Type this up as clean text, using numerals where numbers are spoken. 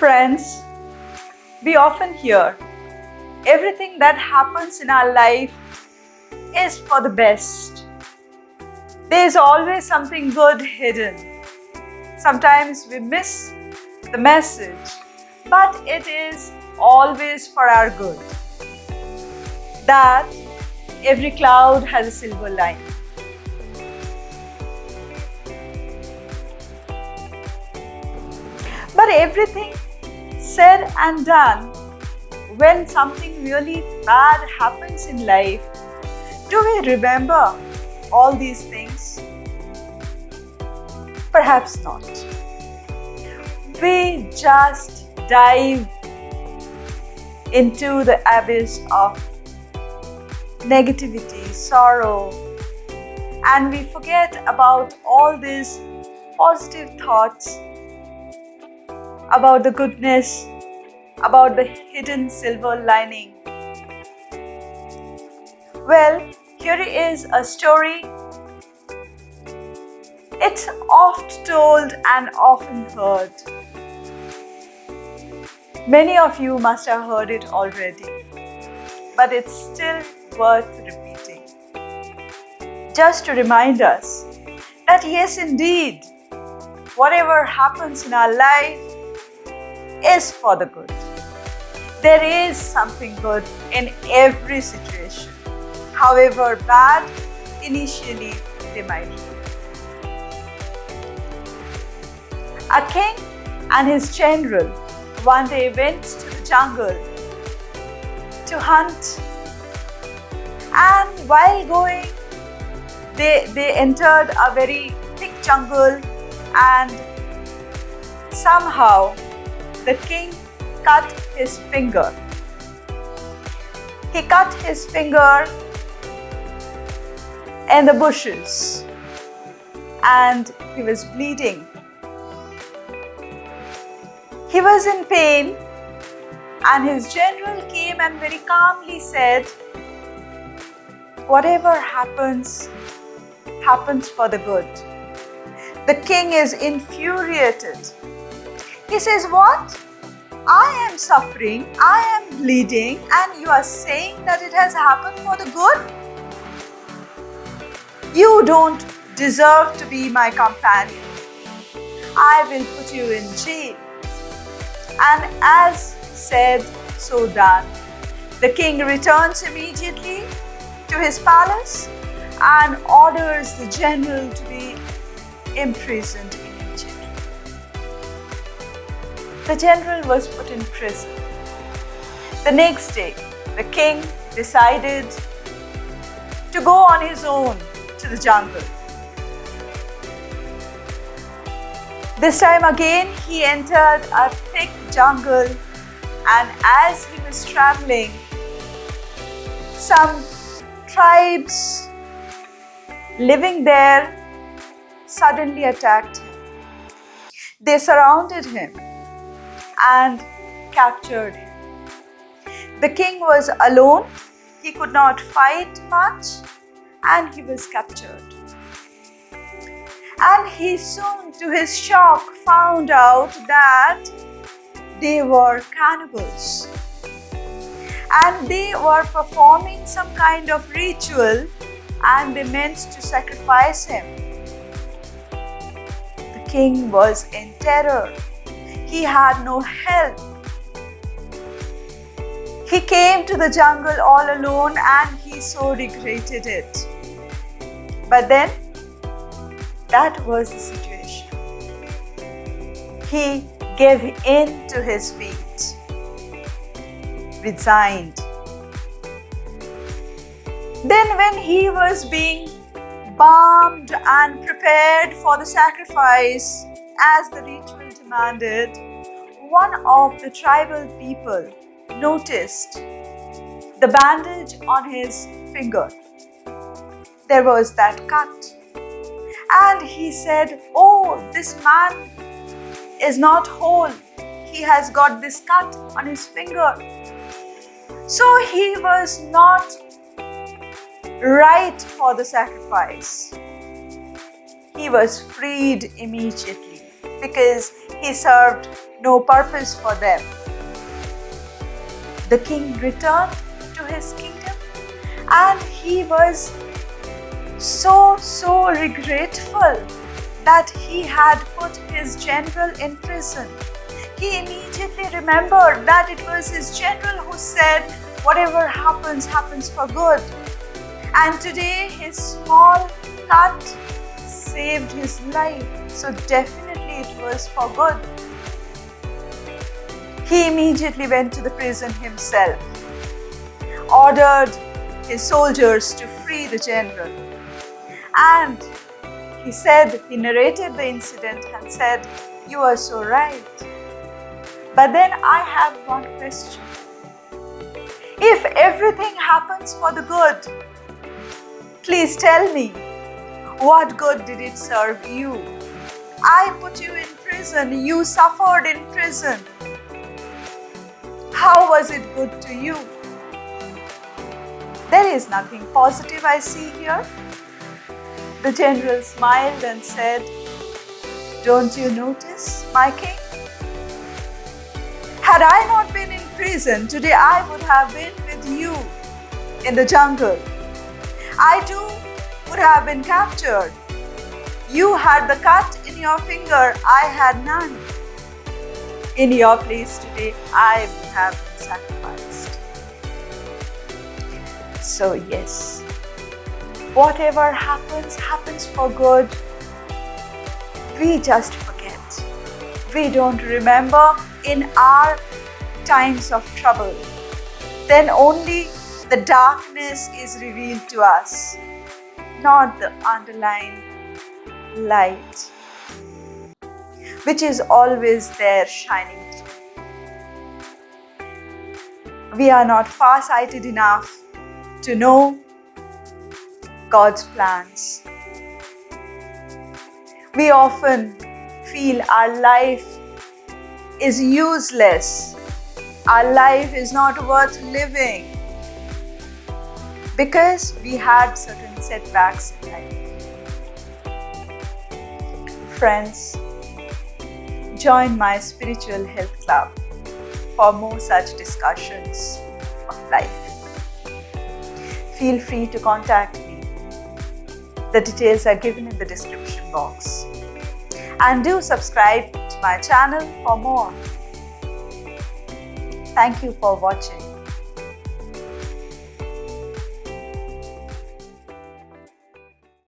Friends, we often hear everything that happens in our life is for the best. There is always something good hidden. Sometimes we miss the message, but it is always for our good. That every cloud has a silver lining. But everything said and done, when something really bad happens in life, do we remember all these things? Perhaps not. We just dive into the abyss of negativity, sorrow, and we forget about all these positive thoughts about the goodness, about the hidden silver lining. Well, here is a story. It's oft told and often heard. Many of you must have heard it already, but it's still worth repeating. Just to remind us that yes, indeed, whatever happens in our life is for the good. There is something good in every situation, however bad initially they might be. A king and his general one day went to the jungle to hunt, and while going, they entered a very thick jungle, and somehow the king cut his finger. He cut his finger in the bushes and he was bleeding. He was in pain, and his general came and very calmly said, "Whatever happens, happens for the good." The king is infuriated. He says, "What? I am suffering, I am bleeding, and you are saying that it has happened for the good? You don't deserve to be my companion. I will put you in jail." And as said, so done. The king returns immediately to his palace and orders the general to be imprisoned immediately. The general was put in prison. The next day, the king decided to go on his own to the jungle. This time again, he entered a thick jungle, and as he was traveling, some tribes living there suddenly attacked him. They surrounded him and captured him. The king was alone, he could not fight much, and he was captured. And he soon, to his shock, found out that they were cannibals. And they were performing some kind of ritual, and they meant to sacrifice him. The king was in terror. He had no help. He came to the jungle all alone, and he so regretted it. But then, that was the situation. He gave in to his fate, resigned. Then when he was being balmed and prepared for the sacrifice as the ritual demanded, one of the tribal people noticed the bandage on his finger. There was that cut. And he said, "Oh, this man is not whole. He has got this cut on his finger." So he was not right for the sacrifice. He was freed immediately because he served no purpose for them. The king returned to his kingdom and he was so regretful that he had put his general in prison. He immediately remembered that it was his general who said, whatever happens, happens for good. And today his small cut saved his life. So definitely it was for good. He immediately went to the prison himself, ordered his soldiers to free the general. And he narrated the incident and said, you are so right. But then I have one question. If everything happens for the good, please tell me, what good did it serve you? I put you in prison, you suffered in prison. How was it good to you? There is nothing positive I see here. The general smiled and said, don't you notice, my king? Had I not been in prison, today I would have been with you in the jungle. I too would have been captured. You had the cut in your finger, I had none. In your place today, I would have been sacrificed. So yes, whatever happens, happens for good. We just forget. We don't remember in our times of trouble. Then only the darkness is revealed to us, not the underlying light, which is always there shining through. We are not far-sighted enough to know God's plans. We often feel our life is useless. Our life is not worth living because we had certain setbacks in life. Friends, join my spiritual health club for more such discussions of life. Feel free to contact me. The details are given in the description box. And do subscribe to my channel for more. Thank you for watching.